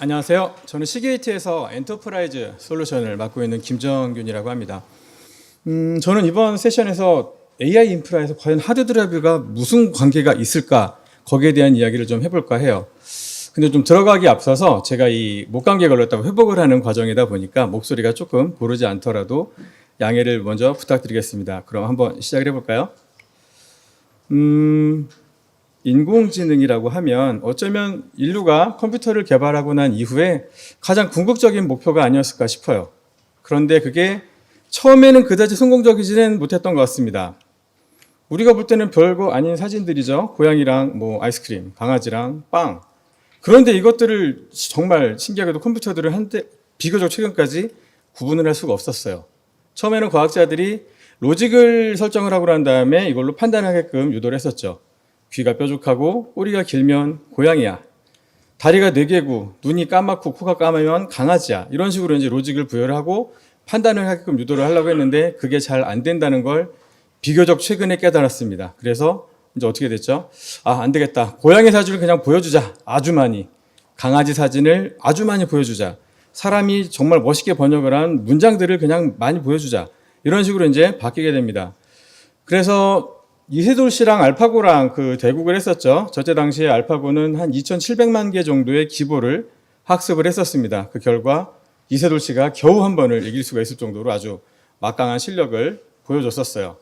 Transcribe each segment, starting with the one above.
안녕하세요. 저는 시게이트에서 엔터프라이즈 솔루션을 맡고 있는 김정균이라고 합니다. 저는 이번 세션에서 AI 인프라에서 과연 하드 드라이브가 무슨 관계가 있을까, 거기에 대한 이야기를 좀 해볼까 해요. 근데 좀 들어가기 앞서서 제가 이 목감기에 걸렸다고 회복을 하는 과정이다 보니까 목소리가 조금 고르지 않더라도 양해를 먼저 부탁드리겠습니다. 그럼 한번 시작을 해볼까요? 인공지능이라고 하면 어쩌면 인류가 컴퓨터를 개발하고 난 이후에 가장 궁극적인 목표가 아니었을까 싶어요. 그런데 그게 처음에는 그다지 성공적이지는 못했던 것 같습니다. 우리가 볼 때는 별거 아닌 사진들이죠. 고양이랑 뭐 아이스크림, 강아지랑 빵. 그런데 이것들을 정말 신기하게도 컴퓨터들은 한때 비교적 최근까지 구분을 할 수가 없었어요. 처음에는 과학자들이 로직을 설정을 하고 난 다음에 이걸로 판단하게끔 유도를 했었죠. 귀가 뾰족하고 꼬리가 길면 고양이야. 다리가 4개고 눈이 까맣고 코가 까마면 강아지야. 이런 식으로 이제 로직을 부여를 하고 판단을 하게끔 유도를 하려고 했는데 그게 잘 안 된다는 걸 비교적 최근에 깨달았습니다. 그래서 이제 어떻게 됐죠? 안 되겠다. 고양이 사진을 그냥 보여주자. 아주 많이. 강아지 사진을 아주 많이 보여주자. 사람이 정말 멋있게 번역을 한 문장들을 그냥 많이 보여주자. 이런 식으로 이제 바뀌게 됩니다. 그래서 이세돌 씨랑 알파고랑 그 대국을 했었죠. 저때 당시에 알파고는 한 2,700만 개 정도의 기보를 학습을 했었습니다. 그 결과 이세돌 씨가 겨우 한 번을 이길 수가 있을 정도로 아주 막강한 실력을 보여줬었어요.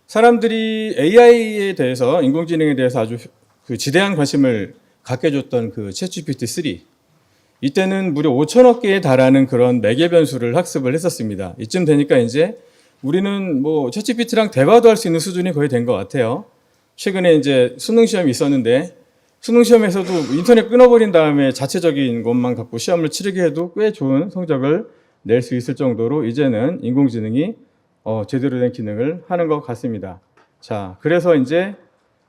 사람들이 AI에 대해서, 인공지능에 대해서 아주 그 지대한 관심을 갖게 줬던 그 챗GPT-3. 이때는 무려 5천억 개에 달하는 그런 매개 변수를 학습을 했었습니다. 이쯤 되니까 이제 우리는 뭐 챗GPT랑 대화도 할 수 있는 수준이 거의 된 것 같아요. 최근에 이제 수능 시험이 있었는데 수능 시험에서도 인터넷 끊어버린 다음에 자체적인 것만 갖고 시험을 치르게 해도 꽤 좋은 성적을 낼 수 있을 정도로 이제는 인공지능이 제대로 된 기능을 하는 것 같습니다. 자, 그래서 이제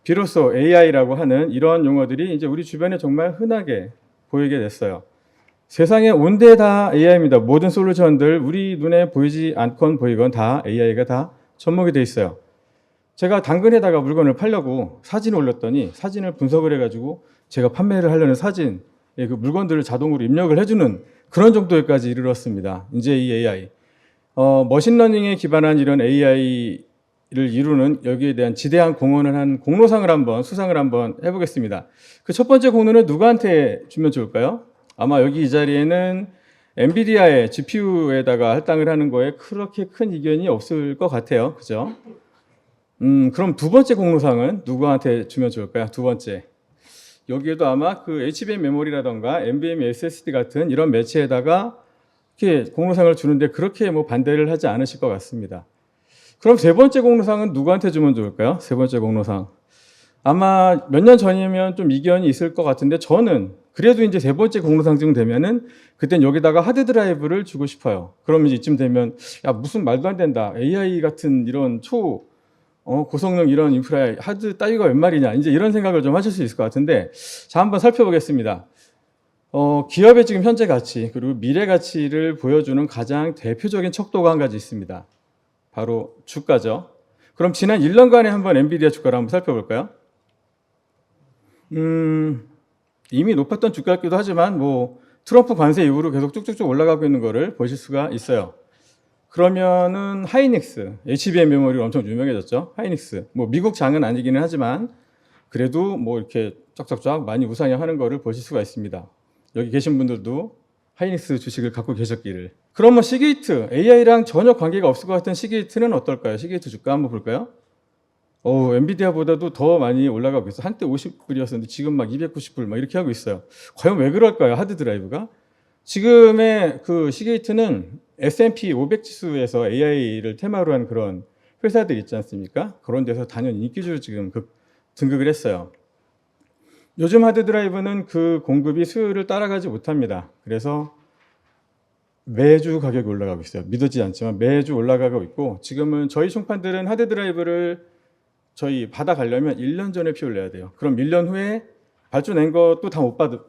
비로소 AI라고 하는 이런 용어들이 이제 우리 주변에 정말 흔하게 보이게 됐어요. 세상에 온데 다 AI입니다. 모든 솔루션들 우리 눈에 보이지 않건 보이건 다 AI가 다 접목이 돼 있어요. 제가 당근에다가 물건을 팔려고 사진을 올렸더니 사진을 분석을 해가지고 제가 판매를 하려는 사진에 그 물건들을 자동으로 입력을 해주는 그런 정도에까지 이르렀습니다. 이제 이 AI. 머신러닝에 기반한 이런 AI를 이루는 여기에 대한 지대한 공헌을 한 공로상을 한번 수상을 한번 해보겠습니다. 그 첫 번째 공로는 누구한테 주면 좋을까요? 아마 여기 이 자리에는 엔비디아의 GPU에다가 할당을 하는 거에 그렇게 큰 이견이 없을 것 같아요. 그죠? 그럼 두 번째 공로상은 누구한테 주면 좋을까요? 두 번째. 여기에도 아마 그 HBM 메모리라던가 NVMe SSD 같은 이런 매체에다가 이렇게 공로상을 주는데 그렇게 뭐 반대를 하지 않으실 것 같습니다. 그럼 세 번째 공로상은 누구한테 주면 좋을까요? 세 번째 공로상. 아마 몇 년 전이면 좀 이견이 있을 것 같은데 저는 그래도 이제 세 번째 공로상쯤 되면은 그땐 여기다가 하드 드라이브를 주고 싶어요. 그러면 이제 이쯤 되면 야 무슨 말도 안 된다. AI 같은 이런 고성능 이런 인프라에 하드 따위가 웬 말이냐. 이제 이런 생각을 좀 하실 수 있을 것 같은데 자 한번 살펴보겠습니다. 기업의 지금 현재 가치 그리고 미래 가치를 보여주는 가장 대표적인 척도가 한 가지 있습니다. 바로 주가죠. 그럼 지난 1년간에 한번 엔비디아 주가를 한번 살펴볼까요? 이미 높았던 주가였기도 하지만 뭐 트럼프 관세 이후로 계속 쭉쭉쭉 올라가고 있는 거를 보실 수가 있어요. 그러면은 하이닉스, HBM 메모리로 엄청 유명해졌죠. 하이닉스. 뭐 미국 장은 아니기는 하지만 그래도 뭐 이렇게 쫙쫙쫙 많이 우상향하는 거를 보실 수가 있습니다. 여기 계신 분들도 하이닉스 주식을 갖고 계셨기를. 그럼 뭐 시게이트, AI랑 전혀 관계가 없을 것 같은 시게이트는 어떨까요? 시게이트 주가 한번 볼까요? 엔비디아보다도 더 많이 올라가고 있어요. 한때 50불이었었는데 지금 막 290불 막 이렇게 하고 있어요. 과연 왜 그럴까요? 하드 드라이브가? 지금의 그 시게이트는 S&P 500 지수에서 AI를 테마로 한 그런 회사들 있지 않습니까? 그런 데서 단연 인기주로 지금 등극을 했어요. 요즘 하드 드라이브는 그 공급이 수요를 따라가지 못합니다. 그래서 매주 가격이 올라가고 있어요. 믿어지지 않지만 매주 올라가고 있고 지금은 저희 총판들은 하드 드라이브를 저희 받아가려면 1년 전에 피 올려야 돼요. 그럼 1년 후에 발주낸 것도 다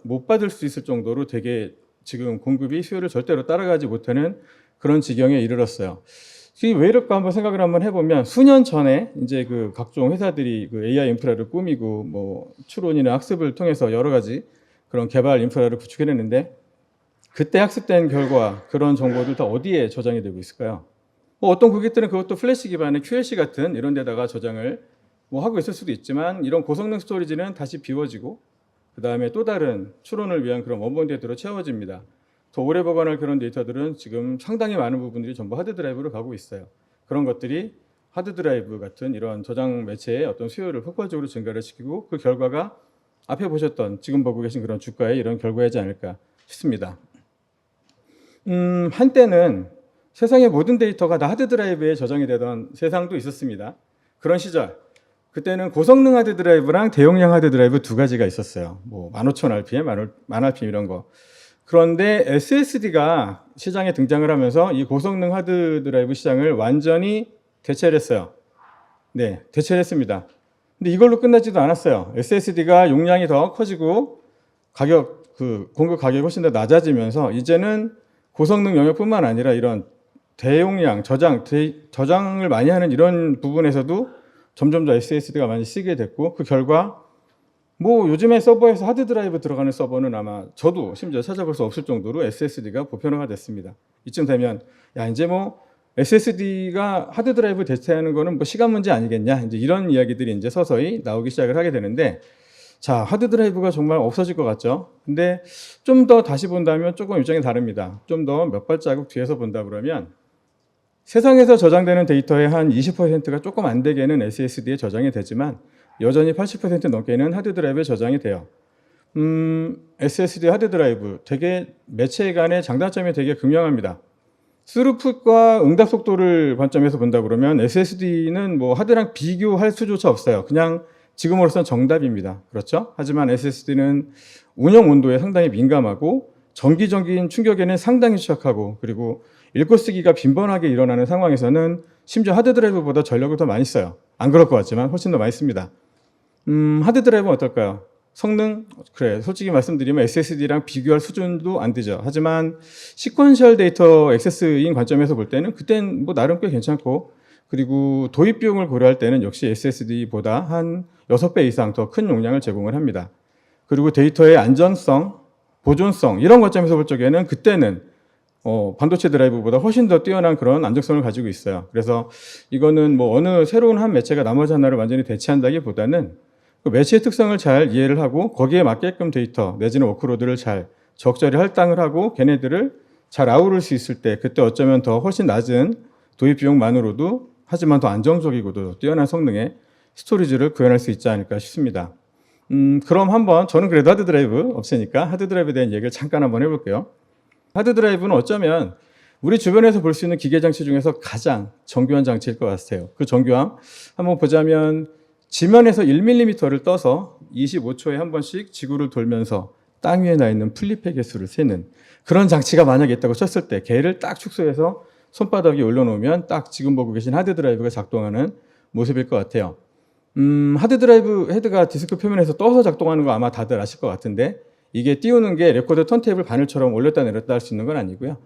못 받을 수 있을 정도로 되게 지금 공급이 수요를 절대로 따라가지 못하는 그런 지경에 이르렀어요. 이게 왜 이럴까 한번 생각을 한번 해보면 수년 전에 이제 그 각종 회사들이 그 AI 인프라를 꾸미고 뭐 추론이나 학습을 통해서 여러 가지 그런 개발 인프라를 구축해냈는데 그때 학습된 결과 그런 정보들 다 어디에 저장이 되고 있을까요? 뭐 어떤 고객들은 그것도 플래시 기반의 QLC 같은 이런 데다가 저장을 뭐 하고 있을 수도 있지만 이런 고성능 스토리지는 다시 비워지고 그 다음에 또 다른 추론을 위한 그런 원본 데이터로 채워집니다. 더 오래 보관할 그런 데이터들은 지금 상당히 많은 부분들이 전부 하드드라이브로 가고 있어요. 그런 것들이 하드드라이브 같은 이런 저장 매체의 어떤 수요를 폭발적으로 증가를 시키고 그 결과가 앞에 보셨던 지금 보고 계신 그런 주가의 이런 결과이지 않을까 싶습니다. 한때는 세상의 모든 데이터가 다 하드드라이브에 저장이 되던 세상도 있었습니다. 그런 시절 그때는 고성능 하드드라이브랑 대용량 하드드라이브 두 가지가 있었어요. 뭐 15,000rpm, 10,000rpm 이런 거. 그런데 SSD가 시장에 등장을 하면서 이 고성능 하드드라이브 시장을 완전히 대체를 했어요. 네, 대체를 했습니다. 근데 이걸로 끝나지도 않았어요. SSD가 용량이 더 커지고 공급 가격이 훨씬 더 낮아지면서 이제는 고성능 영역뿐만 아니라 이런 대용량 저장을 많이 하는 이런 부분에서도 점점 더 SSD가 많이 쓰게 됐고 그 결과 뭐 요즘에 서버에서 하드드라이브 들어가는 서버는 아마 저도 심지어 찾아볼 수 없을 정도로 SSD가 보편화가 됐습니다. 이쯤 되면 야 이제 뭐 SSD가 하드드라이브 대체하는 거는 뭐 시간 문제 아니겠냐 이제 이런 이야기들이 이제 서서히 나오기 시작을 하게 되는데 자 하드드라이브가 정말 없어질 것 같죠. 근데 좀 더 다시 본다면 조금 입장이 다릅니다. 좀 더 몇 발자국 뒤에서 본다 그러면 세상에서 저장되는 데이터의 한 20%가 조금 안 되게는 SSD에 저장이 되지만 여전히 80% 넘게는 하드드라이브에 저장이 돼요. SSD 하드드라이브 되게 매체 간의 장단점이 되게 극명합니다. 스루풋과 응답 속도를 관점에서 본다 그러면 SSD는 뭐 하드랑 비교할 수조차 없어요. 그냥 지금으로서는 정답입니다. 그렇죠? 하지만 SSD는 운영 온도에 상당히 민감하고 정기적인 충격에는 상당히 취약하고 그리고 읽고 쓰기가 빈번하게 일어나는 상황에서는 심지어 하드드라이브보다 전력을 더 많이 써요. 안 그럴 것 같지만 훨씬 더 많이 씁니다. 하드드라이브는 어떨까요? 성능? 그래 솔직히 말씀드리면 SSD랑 비교할 수준도 안 되죠. 하지만 시퀀셜 데이터 액세스인 관점에서 볼 때는 그땐 뭐 나름 꽤 괜찮고 그리고 도입 비용을 고려할 때는 역시 SSD보다 한 6배 이상 더 큰 용량을 제공을 합니다. 그리고 데이터의 안전성, 보존성 이런 관점에서 볼 적에는 그때는 반도체 드라이브보다 훨씬 더 뛰어난 그런 안정성을 가지고 있어요. 그래서 이거는 뭐 어느 새로운 한 매체가 나머지 하나를 완전히 대체한다기보다는 그 매체의 특성을 잘 이해를 하고 거기에 맞게끔 데이터 내지는 워크로드를 잘 적절히 할당을 하고 걔네들을 잘 아우를 수 있을 때 그때 어쩌면 더 훨씬 낮은 도입 비용만으로도 하지만 더 안정적이고도 뛰어난 성능의 스토리지를 구현할 수 있지 않을까 싶습니다. 그럼 한번 저는 그래도 하드드라이브 없으니까 하드드라이브에 대한 얘기를 잠깐 한번 해볼게요. 하드드라이브는 어쩌면 우리 주변에서 볼 수 있는 기계장치 중에서 가장 정교한 장치일 것 같아요. 그 정교함 한번 보자면 지면에서 1mm를 떠서 25초에 한 번씩 지구를 돌면서 땅 위에 나 있는 플립의 개수를 세는 그런 장치가 만약에 있다고 쳤을 때 걔를 딱 축소해서 손바닥 위에 올려놓으면 딱 지금 보고 계신 하드드라이브가 작동하는 모습일 것 같아요. 하드드라이브 헤드가 디스크 표면에서 떠서 작동하는 거 아마 다들 아실 것 같은데 이게 띄우는 게 레코더 턴테이블 바늘처럼 올렸다 내렸다 할 수 있는 건 아니고요.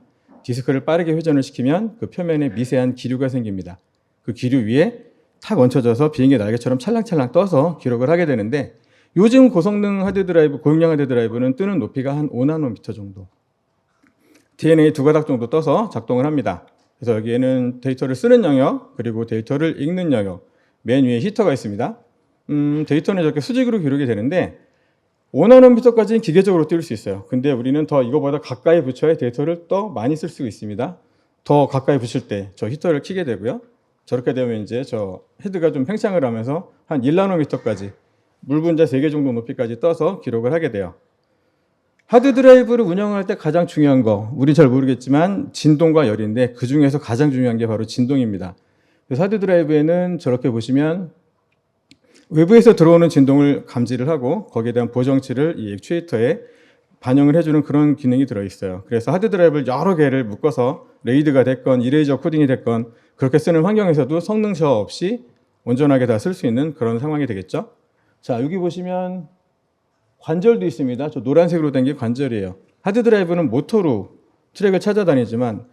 디스크를 빠르게 회전을 시키면 그 표면에 미세한 기류가 생깁니다. 그 기류 위에 탁 얹혀져서 비행기 날개처럼 찰랑찰랑 떠서 기록을 하게 되는데 요즘 고성능 하드드라이브, 고용량 하드드라이브는 뜨는 높이가 한 5나노미터 정도. DNA 두 가닥 정도 떠서 작동을 합니다. 그래서 여기에는 데이터를 쓰는 영역, 그리고 데이터를 읽는 영역, 맨 위에 히터가 있습니다. 데이터는 저렇게 수직으로 기록이 되는데 5나노미터까지는 기계적으로 띄울 수 있어요. 근데 우리는 더 이거보다 가까이 붙여야 데이터를 더 많이 쓸 수 있습니다. 더 가까이 붙일 때 저 히터를 켜게 되고요. 저렇게 되면 이제 저 헤드가 좀 팽창을 하면서 한 1나노미터까지 물 분자 3개 정도 높이까지 떠서 기록을 하게 돼요. 하드드라이브를 운영할 때 가장 중요한 거 우리 잘 모르겠지만 진동과 열인데 그 중에서 가장 중요한 게 바로 진동입니다. 그래서 하드드라이브에는 저렇게 보시면 외부에서 들어오는 진동을 감지를 하고 거기에 대한 보정치를 이 액추에이터에 반영을 해주는 그런 기능이 들어있어요. 그래서 하드드라이브를 여러 개를 묶어서 레이드가 됐건 이레이저 코딩이 됐건 그렇게 쓰는 환경에서도 성능 저하 없이 온전하게 다 쓸 수 있는 그런 상황이 되겠죠. 자, 여기 보시면 관절도 있습니다. 저 노란색으로 된 게 관절이에요. 하드드라이브는 모터로 트랙을 찾아다니지만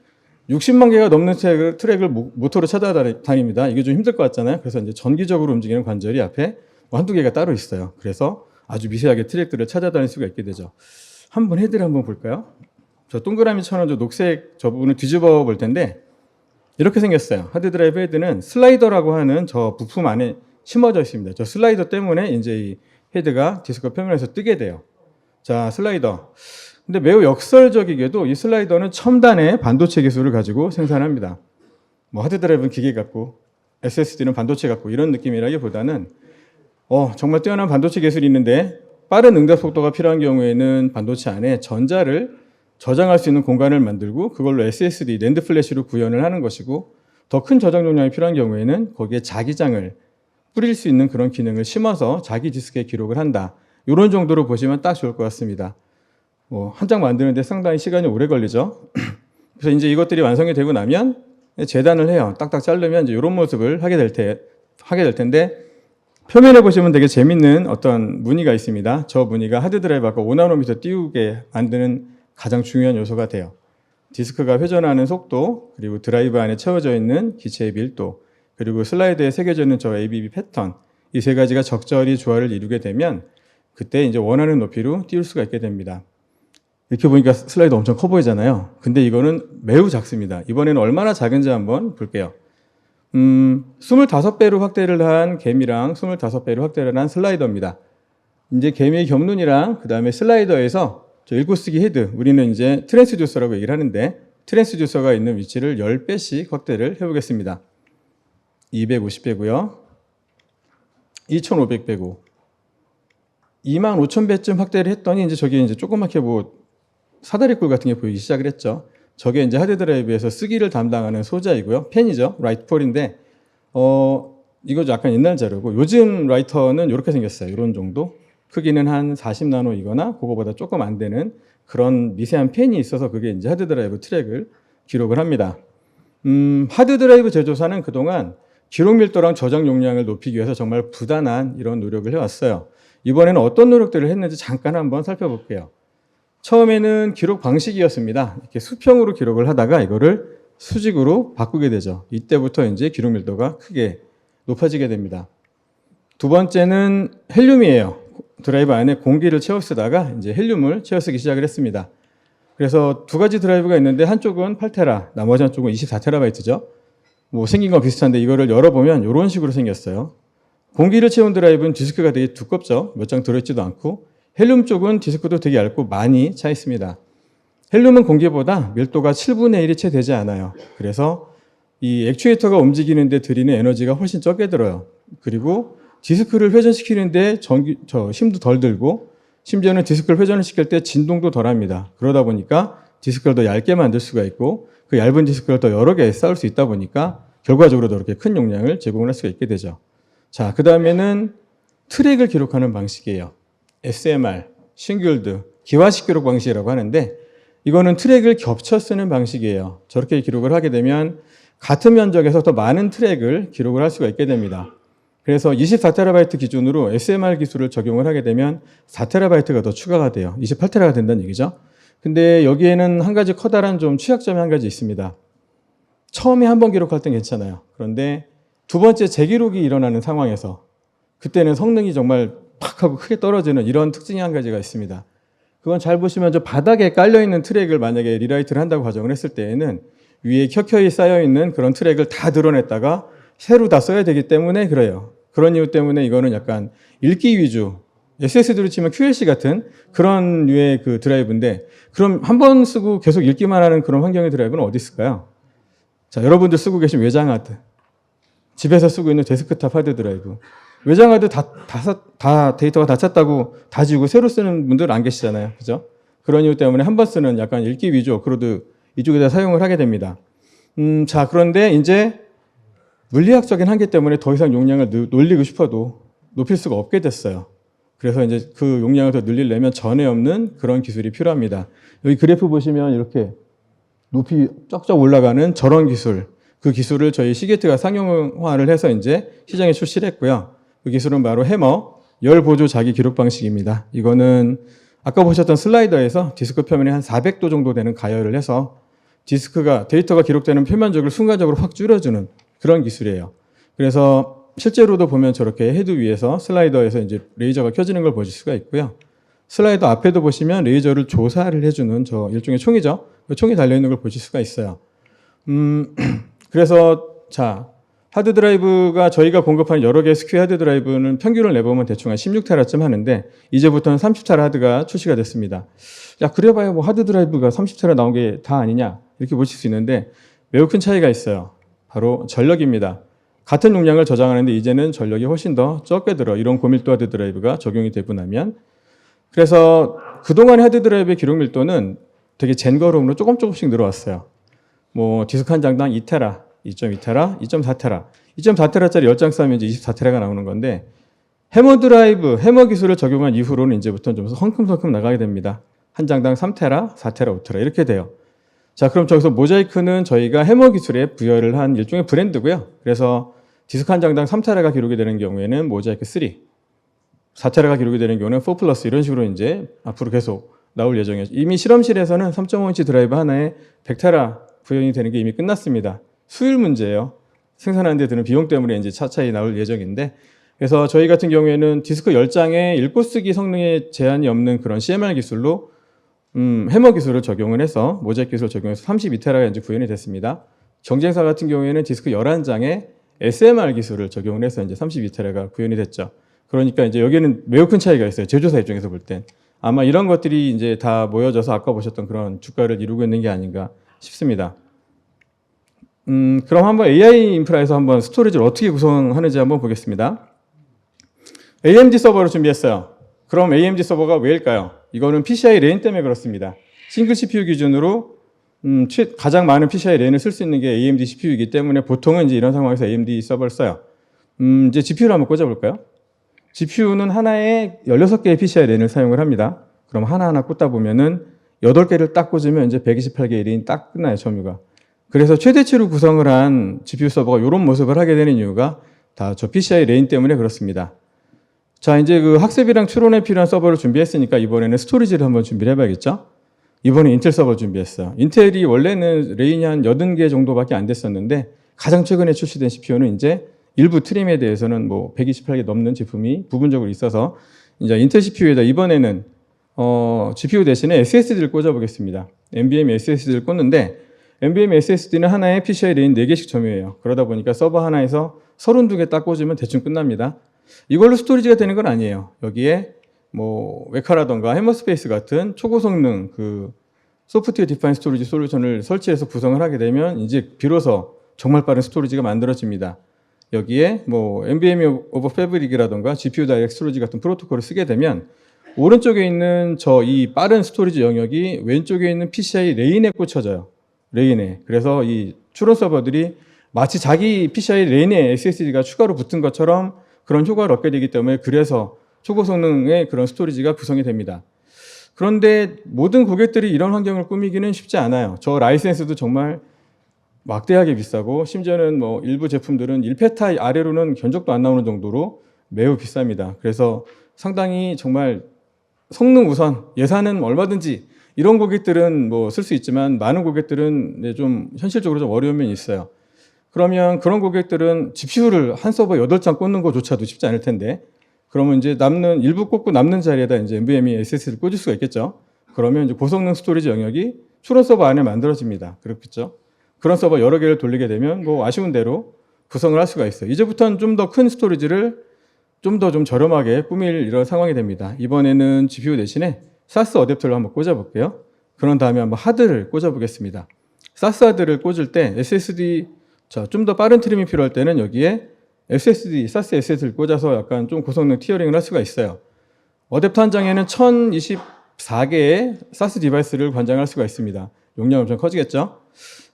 60만 개가 넘는 트랙을 모터로 찾아다닙니다. 이게 좀 힘들 것 같잖아요. 그래서 이제 전기적으로 움직이는 관절이 앞에 한두 개가 따로 있어요. 그래서 아주 미세하게 트랙들을 찾아다닐 수가 있게 되죠. 한번 헤드를 한번 볼까요? 저 동그라미처럼 저 녹색 저 부분을 뒤집어 볼 텐데 이렇게 생겼어요. 하드드라이브 헤드는 슬라이더라고 하는 저 부품 안에 심어져 있습니다. 저 슬라이더 때문에 이제 이 헤드가 디스크 표면에서 뜨게 돼요. 자, 슬라이더. 근데 매우 역설적이게도 이 슬라이더는 첨단의 반도체 기술을 가지고 생산합니다. 뭐 하드드라이브는 기계 같고 SSD는 반도체 같고 이런 느낌이라기보다는 정말 뛰어난 반도체 기술이 있는데 빠른 응답 속도가 필요한 경우에는 반도체 안에 전자를 저장할 수 있는 공간을 만들고 그걸로 SSD, 낸드 플래시로 구현을 하는 것이고 더 큰 저장 용량이 필요한 경우에는 거기에 자기장을 뿌릴 수 있는 그런 기능을 심어서 자기 디스크에 기록을 한다. 이런 정도로 보시면 딱 좋을 것 같습니다. 한 장 만드는데 상당히 시간이 오래 걸리죠. 그래서 이제 이것들이 완성이 되고 나면 재단을 해요. 딱딱 자르면 이제 이런 모습을 하게 될 텐데 표면에 보시면 되게 재밌는 어떤 무늬가 있습니다. 저 무늬가 하드드라이브 아까 5나노미터 띄우게 만드는 가장 중요한 요소가 돼요. 디스크가 회전하는 속도, 그리고 드라이브 안에 채워져 있는 기체의 밀도, 그리고 슬라이드에 새겨져 있는 저 ABB 패턴, 이 세 가지가 적절히 조화를 이루게 되면 그때 이제 원하는 높이로 띄울 수가 있게 됩니다. 이렇게 보니까 슬라이드 엄청 커 보이잖아요. 근데 이거는 매우 작습니다. 이번에는 얼마나 작은지 한번 볼게요. 25배로 확대를 한 개미랑 25배로 확대를 한 슬라이더입니다. 이제 개미의 겹눈이랑 그 다음에 슬라이더에서 저 읽고쓰기 헤드, 우리는 이제 트랜스듀서라고 얘기를 하는데 트랜스듀서가 있는 위치를 10배씩 확대를 해보겠습니다. 250배고요. 2500배고 25000배쯤 확대를 했더니 이제 저게 이제 조그맣게 뭐 사다리꼴 같은 게 보이기 시작을 했죠. 저게 이제 하드드라이브에서 쓰기를 담당하는 소자이고요. 펜이죠. 라이트폴인데 이거 약간 옛날 자료고 요즘 라이터는 이렇게 생겼어요. 이런 정도. 크기는 한 40나노이거나 그거보다 조금 안 되는 그런 미세한 펜이 있어서 그게 이제 하드드라이브 트랙을 기록을 합니다. 하드드라이브 제조사는 그동안 기록 밀도랑 저장 용량을 높이기 위해서 정말 부단한 이런 노력을 해왔어요. 이번에는 어떤 노력들을 했는지 잠깐 한번 살펴볼게요. 처음에는 기록 방식이었습니다. 이렇게 수평으로 기록을 하다가 이거를 수직으로 바꾸게 되죠. 이때부터 이제 기록 밀도가 크게 높아지게 됩니다. 두 번째는 헬륨이에요. 드라이브 안에 공기를 채워 쓰다가 이제 헬륨을 채워 쓰기 시작을 했습니다. 그래서 두 가지 드라이브가 있는데 한쪽은 8테라, 나머지 한쪽은 24테라바이트죠. 뭐 생긴 건 비슷한데 이거를 열어보면 이런 식으로 생겼어요. 공기를 채운 드라이브는 디스크가 되게 두껍죠. 몇 장 들어있지도 않고. 헬륨 쪽은 디스크도 되게 얇고 많이 차 있습니다. 헬륨은 공기보다 밀도가 7분의 1이 채 되지 않아요. 그래서 이 액추에이터가 움직이는데 들이는 에너지가 훨씬 적게 들어요. 그리고 디스크를 회전시키는데 힘도 덜 들고 심지어는 디스크를 회전을 시킬 때 진동도 덜 합니다. 그러다 보니까 디스크를 더 얇게 만들 수가 있고 그 얇은 디스크를 더 여러 개 쌓을 수 있다 보니까 결과적으로 더 이렇게 큰 용량을 제공을 할 수가 있게 되죠. 자, 그 다음에는 트랙을 기록하는 방식이에요. SMR, 싱글드, 기화식 기록 방식이라고 하는데 이거는 트랙을 겹쳐 쓰는 방식이에요. 저렇게 기록을 하게 되면 같은 면적에서 더 많은 트랙을 기록을 할 수가 있게 됩니다. 그래서 24TB 기준으로 SMR 기술을 적용을 하게 되면 4TB가 더 추가가 돼요. 28TB가 된다는 얘기죠. 근데 여기에는 한 가지 커다란 좀 취약점이 한 가지 있습니다. 처음에 한 번 기록할 땐 괜찮아요. 그런데 두 번째 재기록이 일어나는 상황에서 그때는 성능이 정말 팍 하고 크게 떨어지는 이런 특징이 한 가지가 있습니다. 그건 잘 보시면 저 바닥에 깔려있는 트랙을 만약에 리라이트를 한다고 가정을 했을 때에는 위에 켜켜이 쌓여있는 그런 트랙을 다 드러냈다가 새로 다 써야 되기 때문에 그래요. 그런 이유 때문에 이거는 약간 읽기 위주, SSD로 치면 QLC 같은 그런 류의 그 드라이브인데 그럼 한 번 쓰고 계속 읽기만 하는 그런 환경의 드라이브는 어디 있을까요? 자, 여러분들 쓰고 계신 외장하드, 집에서 쓰고 있는 데스크탑 하드 드라이브, 외장하드 다 데이터가 다 찼다고 다 지우고 새로 쓰는 분들 안 계시잖아요. 그죠? 그런 이유 때문에 한 번 쓰는 약간 읽기 위주 어크로드 이쪽에다 사용을 하게 됩니다. 자, 그런데 이제 물리학적인 한계 때문에 더 이상 용량을 놀리고 싶어도 높일 수가 없게 됐어요. 그래서 이제 그 용량을 더 늘리려면 전에 없는 그런 기술이 필요합니다. 여기 그래프 보시면 이렇게 높이 쫙쫙 올라가는 저런 기술, 그 기술을 저희 시게트가 상용화를 해서 이제 시장에 출시를 했고요. 그 기술은 바로 해머 열 보조 자기 기록 방식입니다. 이거는 아까 보셨던 슬라이더에서 디스크 표면에 한 400도 정도 되는 가열을 해서 데이터가 기록되는 표면적을 순간적으로 확 줄여주는 그런 기술이에요. 그래서 실제로도 보면 저렇게 헤드 위에서 슬라이더에서 이제 레이저가 켜지는 걸 보실 수가 있고요. 슬라이드 앞에도 보시면 레이저를 조사를 해주는 저 일종의 총이죠. 그 총이 달려있는 걸 보실 수가 있어요. 그래서 자, 하드드라이브가 저희가 공급하는 여러 개의 SQ 하드드라이브는 평균을 내보면 대충 한 16테라쯤 하는데 이제부터는 30테라 하드가 출시가 됐습니다. 야, 그래봐야 뭐 하드드라이브가 30테라 나온 게 다 아니냐 이렇게 보실 수 있는데 매우 큰 차이가 있어요. 바로 전력입니다. 같은 용량을 저장하는데 이제는 전력이 훨씬 더 적게 들어. 이런 고밀도 하드드라이브가 적용이 되고 나면. 그래서 그동안의 하드드라이브의 기록 밀도는 되게 젠거룸으로 조금씩 늘어왔어요. 뭐 디스크 한 장당 2테라, 2.2테라, 2.4테라. 2.4테라짜리 10장 쌓으면 이제 24테라가 나오는 건데 해머 드라이브, 해머 기술을 적용한 이후로는 이제부터는 좀 성큼성큼 나가게 됩니다. 한 장당 3테라, 4테라, 5테라 이렇게 돼요. 자, 그럼 저기서 모자이크는 저희가 해머 기술에 부여를 한 일종의 브랜드고요. 그래서 디스크 한 장당 3테라가 기록이 되는 경우에는 모자이크 3, 4테라가 기록이 되는 경우는 4 플러스 이런 식으로 이제 앞으로 계속 나올 예정이에요. 이미 실험실에서는 3.5인치 드라이브 하나에 100테라 구현이 되는 게 이미 끝났습니다. 수율 문제예요. 생산하는 데 드는 비용 때문에 이제 차차히 나올 예정인데, 그래서 저희 같은 경우에는 디스크 10장에 읽고 쓰기 성능에 제한이 없는 그런 CMR 기술로 해머 기술을 적용을 해서 모자이크 기술을 적용해서 32테라가 이제 구현이 됐습니다. 경쟁사 같은 경우에는 디스크 11장에 SMR 기술을 적용을 해서 이제 32테라가 구현이 됐죠. 그러니까 이제 여기는 매우 큰 차이가 있어요. 제조사 입장에서 볼 땐. 아마 이런 것들이 이제 다 모여져서 아까 보셨던 그런 주가를 이루고 있는 게 아닌가 싶습니다. 그럼 한번 AI 인프라에서 한번 스토리지를 어떻게 구성하는지 한번 보겠습니다. AMD 서버를 준비했어요. 그럼 AMD 서버가 왜일까요? 이거는 PCI 랜 때문에 그렇습니다. 싱글 CPU 기준으로 가장 많은 PCI 랜을 쓸 수 있는 게 AMD CPU이기 때문에 보통은 이제 이런 상황에서 AMD 서버를 써요. 이제 GPU를 한번 꽂아볼까요? GPU는 하나에 16개의 PCI 랜을 사용을 합니다. 그럼 하나하나 꽂다 보면은 8개를 딱 꽂으면 이제 128개의 랜이 딱 끝나요, 점유가. 그래서 최대치로 구성을 한 GPU 서버가 이런 모습을 하게 되는 이유가 다 저 PCI 랜 때문에 그렇습니다. 자, 이제 그 학습이랑 추론에 필요한 서버를 준비했으니까 이번에는 스토리지를 한번 준비를 해봐야겠죠? 이번에 인텔 서버 준비했어요. 인텔이 원래는 랜이 한 80개 정도밖에 안 됐었는데 가장 최근에 출시된 CPU는 이제 일부 트림에 대해서는 뭐 128개 넘는 제품이 부분적으로 있어서 이제 인텔 CPU에다 이번에는 GPU 대신에 SSD를 꽂아보겠습니다. NVMe SSD를 꽂는데 NVMe SSD는 하나에 PCI 랜 4개씩 점유해요. 그러다 보니까 서버 하나에서 32개 딱 꽂으면 대충 끝납니다. 이걸로 스토리지가 되는 건 아니에요. 여기에 뭐 웨카라던가 해머스페이스 같은 초고성능 그 소프트웨어 디파인 스토리지 솔루션을 설치해서 구성을 하게 되면 이제 비로소 정말 빠른 스토리지가 만들어집니다. 여기에 뭐 NVMe 오버 패브릭이라던가 GPU 다이렉트 스토리지 같은 프로토콜을 쓰게 되면 오른쪽에 있는 저 이 빠른 스토리지 영역이 왼쪽에 있는 PCI 랜에 꽂혀져요. 랜에. 그래서 이 추론 서버들이 마치 자기 PCI 랜에 SSD가 추가로 붙은 것처럼 그런 효과를 얻게 되기 때문에 그래서 초고성능의 그런 스토리지가 구성이 됩니다. 그런데 모든 고객들이 이런 환경을 꾸미기는 쉽지 않아요. 저 라이센스도 정말 막대하게 비싸고 심지어는 뭐 일부 제품들은 1페타 아래로는 견적도 안 나오는 정도로 매우 비쌉니다. 그래서 상당히 정말 성능 우선, 예산은 얼마든지 이런 고객들은 뭐 쓸 수 있지만 많은 고객들은 좀 현실적으로 좀 어려운 면이 있어요. 그러면 그런 고객들은 GPU를 한 서버 8장 꽂는 것조차도 쉽지 않을 텐데 그러면 이제 남는 일부 꽂고 남는 자리에다 이제 NVMe SSD를 꽂을 수가 있겠죠. 그러면 이제 고성능 스토리지 영역이 추론 서버 안에 만들어집니다. 그렇겠죠. 그런 서버 여러 개를 돌리게 되면 뭐 아쉬운 대로 구성을 할 수가 있어요. 이제부터는 좀 더 큰 스토리지를 좀 더 좀 저렴하게 꾸밀 이런 상황이 됩니다. 이번에는 GPU 대신에 SAS 어댑터를 한번 꽂아볼게요. 그런 다음에 한번 하드를 꽂아보겠습니다. SAS 하드를 꽂을 때 SSD 좀 더 빠른 트림이 필요할 때는 여기에 SSD, SAS SSD를 꽂아서 약간 좀 고성능 티어링을 할 수가 있어요. 어댑터 한 장에는 1024개의 SAS 디바이스를 관장할 수가 있습니다. 용량이 엄청 커지겠죠?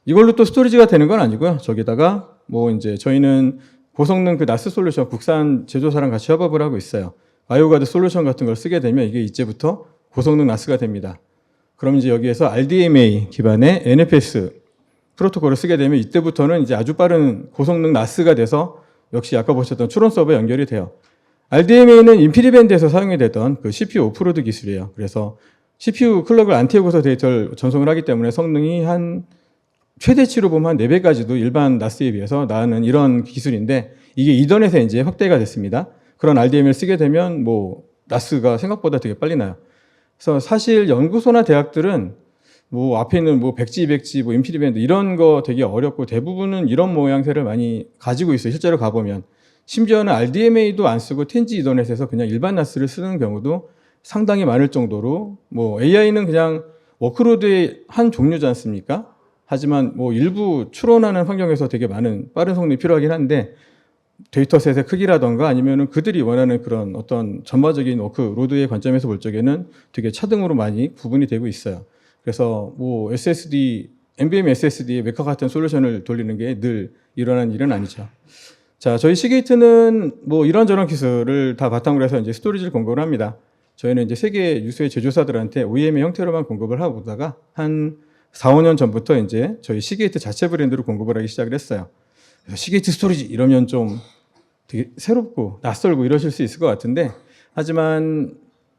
이걸로 또 스토리지가 되는 건 아니고요. 저기다가 뭐 이제 저희는 고성능 그 NAS 솔루션 국산 제조사랑 같이 협업을 하고 있어요. 와이오가드 솔루션 같은 걸 쓰게 되면 이게 이제부터 고성능 NAS가 됩니다. 그럼 이제 여기에서 RDMA 기반의 NFS 프로토콜을 쓰게 되면 이때부터는 이제 아주 빠른 고성능 NAS가 돼서 역시 아까 보셨던 추론 서버에 연결이 돼요. RDMA는 인피니밴드에서 사용이 되던 그 CPU 오프로드 기술이에요. 그래서 CPU 클럭을 안 태우고서 데이터를 전송을 하기 때문에 성능이 한 최대치로 보면 한 4배까지도 일반 NAS에 비해서 나은 이런 기술인데 이게 이더넷에 이제 확대가 됐습니다. 그런 RDMA를 쓰게 되면 뭐 NAS가 생각보다 되게 빨리 나요. 그래서 사실 연구소나 대학들은 뭐 앞에 있는 뭐 백지, 이백지, 뭐 인피니밴드 이런 거 되게 어렵고 대부분은 이런 모양새를 많이 가지고 있어요. 실제로 가보면. 심지어는 RDMA도 안 쓰고 텐지 이더넷에서 그냥 일반 나스를 쓰는 경우도 상당히 많을 정도로 뭐 AI는 그냥 워크로드의 한 종류지 않습니까? 하지만 뭐 일부 추론하는 환경에서 되게 많은 빠른 성능이 필요하긴 한데 데이터셋의 크기라던가 아니면은 그들이 원하는 그런 어떤 전반적인 워크로드의 관점에서 볼 적에는 되게 차등으로 많이 구분이 되고 있어요. 그래서 뭐 SSD, NVMe SSD에 메카 같은 솔루션을 돌리는 게 늘 일어나는 일은 아니죠. 자, 저희 시게이트는 뭐 이런저런 기술을 다 바탕으로 해서 이제 스토리지를 공급을 합니다. 저희는 이제 세계 유수의 제조사들한테 OEM의 형태로만 공급을 하고 보다가 한 4, 5년 전부터 이제 저희 시게이트 자체 브랜드로 공급을 하기 시작을 했어요. 그래서 시게이트 스토리지 이러면 좀 되게 새롭고 낯설고 이러실 수 있을 것 같은데 하지만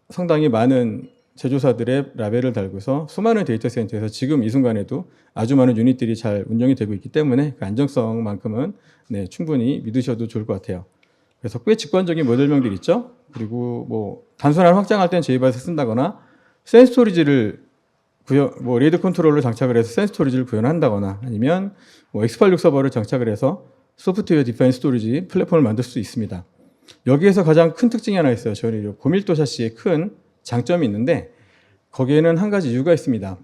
상당히 많은 제조사들의 라벨을 달고서 수많은 데이터 센터에서 지금 이 순간에도 아주 많은 유닛들이 잘 운영이 되고 있기 때문에 그 안정성만큼은 네, 충분히 믿으셔도 좋을 것 같아요. 그래서 꽤 직관적인 모델명들 있죠. 그리고 뭐 단순한 확장할 땐 제이바에서 쓴다거나 센 스토리지를 뭐 레이드 컨트롤러 장착을 해서 센 스토리지를 구현한다거나 아니면 뭐 X86 서버를 장착을 해서 소프트웨어 디파인 스토리지 플랫폼을 만들 수 있습니다. 여기에서 가장 큰 특징이 하나 있어요. 저희 고밀도 샤시의 큰 장점이 있는데 거기에는 한 가지 이유가 있습니다.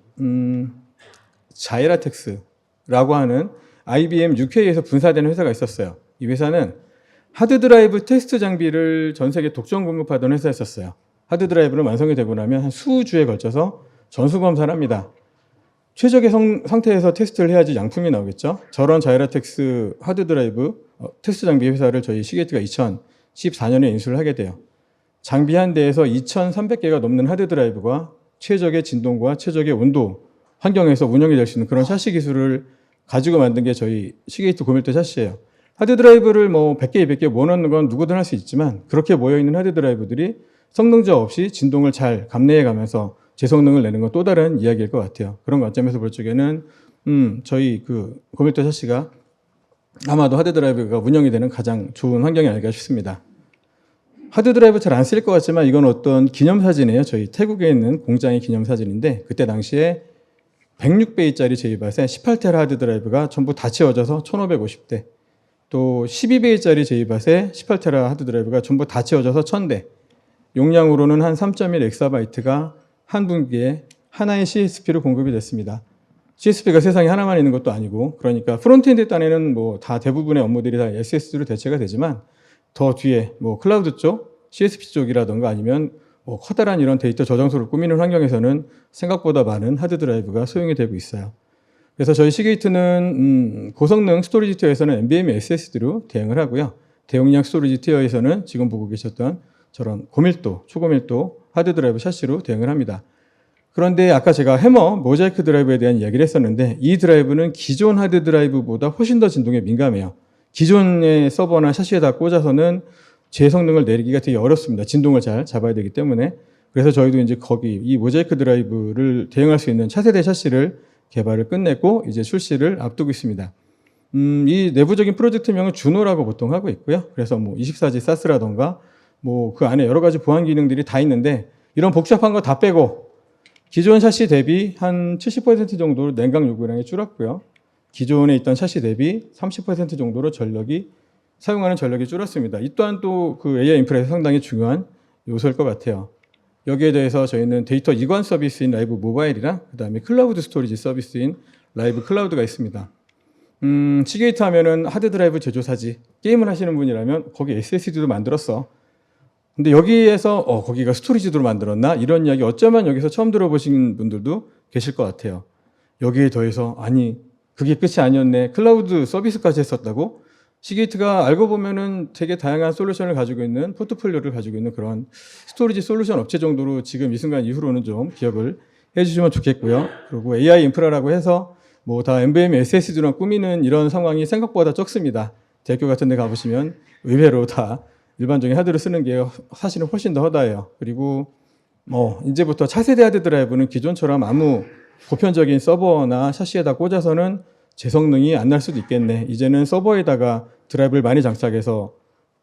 자이라텍스라고 하는 IBM UK에서 분사되는 회사가 있었어요. 이 회사는 하드드라이브 테스트 장비를 전 세계 독점 공급하던 회사였었어요. 하드드라이브는 완성이 되고 나면 한 수주에 걸쳐서 전수 검사를 합니다. 최적의 상태에서 테스트를 해야지 양품이 나오겠죠. 저런 자이라텍스 하드드라이브 테스트 장비 회사를 저희 시게이트가 2014년에 인수를 하게 돼요. 장비 한 대에서 2,300개가 넘는 하드드라이브가 최적의 진동과 최적의 온도 환경에서 운영이 될 수 있는 그런 샤시 기술을 가지고 만든 게 저희 시게이트 고밀도 샤시예요. 하드드라이브를 뭐 100개, 200개 모아놓는 건 누구든 할 수 있지만 그렇게 모여있는 하드드라이브들이 성능 저하 없이 진동을 잘 감내해 가면서 제 성능을 내는 건 또 다른 이야기일 것 같아요. 그런 관점에서 볼 적에는 저희 그 고밀도 샤시가 아마도 하드드라이브가 운영이 되는 가장 좋은 환경이 아닐까 싶습니다. 하드드라이브 잘 안 쓸 것 같지만 이건 어떤 기념사진이에요. 저희 태국에 있는 공장의 기념사진인데 그때 당시에 106베이짜리 제이밭에 18테라 하드드라이브가 전부 다 채워져서 1550대 또 12베이짜리 제이밭에 18테라 하드드라이브가 전부 다 채워져서 1000대 용량으로는 한 3.1 엑사바이트가 한 분기에 하나의 CSP로 공급이 됐습니다. CSP가 세상에 하나만 있는 것도 아니고 그러니까 프론트엔드 단에는 뭐 다 대부분의 업무들이 다 SSD로 대체가 되지만 더 뒤에 뭐 클라우드 쪽, CSP 쪽이라던가 아니면 뭐 커다란 이런 데이터 저장소를 꾸미는 환경에서는 생각보다 많은 하드드라이브가 소용이 되고 있어요. 그래서 저희 시게이트는 고성능 스토리지 티어에서는 NVMe SSD로 대응을 하고요. 대용량 스토리지 티어에서는 지금 보고 계셨던 저런 고밀도, 초고밀도 하드드라이브 샤시로 대응을 합니다. 그런데 아까 제가 해머, 모자이크 드라이브에 대한 이야기를 했었는데 이 드라이브는 기존 하드드라이브보다 훨씬 더 진동에 민감해요. 기존의 서버나 샤시에다 꽂아서는 제 성능을 내리기가 되게 어렵습니다. 진동을 잘 잡아야 되기 때문에. 그래서 저희도 이제 거기 이 모자이크 드라이브를 대응할 수 있는 차세대 샤시를 개발을 끝냈고 이제 출시를 앞두고 있습니다. 이 내부적인 프로젝트명은 주노라고 보통 하고 있고요. 그래서 뭐 24G 사스라던가 뭐 그 안에 여러 가지 보안 기능들이 다 있는데 이런 복잡한 거 다 빼고 기존 샤시 대비 한 70% 정도로 냉각 요구량이 줄었고요. 기존에 있던 샤시 대비 30% 정도로 사용하는 전력이 줄었습니다. 이 또한 또 그 AI 인프라에서 상당히 중요한 요소일 것 같아요. 여기에 대해서 저희는 데이터 이관 서비스인 라이브 모바일이랑 그다음에 클라우드 스토리지 서비스인 라이브 클라우드가 있습니다. 시게이트 하면은 하드드라이브 제조사지 게임을 하시는 분이라면 거기 SSD도 만들었어. 근데 여기에서 거기가 스토리지도 만들었나? 이런 이야기 어쩌면 여기서 처음 들어보신 분들도 계실 것 같아요. 여기에 더해서 아니 그게 끝이 아니었네. 클라우드 서비스까지 했었다고? 시게이트가 알고 보면은 되게 다양한 솔루션을 가지고 있는 포트폴리오를 가지고 있는 그런 스토리지 솔루션 업체 정도로 지금 이 순간 이후로는 좀 기억을 해주시면 좋겠고요. 그리고 AI 인프라라고 해서 뭐 다 NVMe SSD로 꾸미는 이런 상황이 생각보다 적습니다. 대학교 같은 데 가보시면 의외로 다 일반적인 하드를 쓰는 게 사실은 훨씬 더 허다해요. 그리고 뭐 이제부터 차세대 하드 드라이브는 기존처럼 아무 보편적인 서버나 샤시에다 꽂아서는 제 성능이 안 날 수도 있겠네. 이제는 서버에다가 드라이브를 많이 장착해서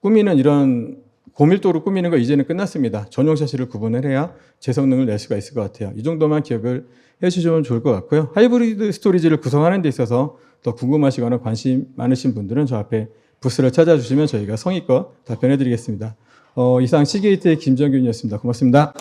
꾸미는 이런 고밀도로 꾸미는 거 이제는 끝났습니다. 전용 샤시를 구분을 해야 제 성능을 낼 수가 있을 것 같아요. 이 정도만 기억을 해주시면 좋을 것 같고요. 하이브리드 스토리지를 구성하는 데 있어서 더 궁금하시거나 관심 많으신 분들은 저 앞에 부스를 찾아주시면 저희가 성의껏 답변해 드리겠습니다. 이상 시게이트의 김정균이었습니다. 고맙습니다.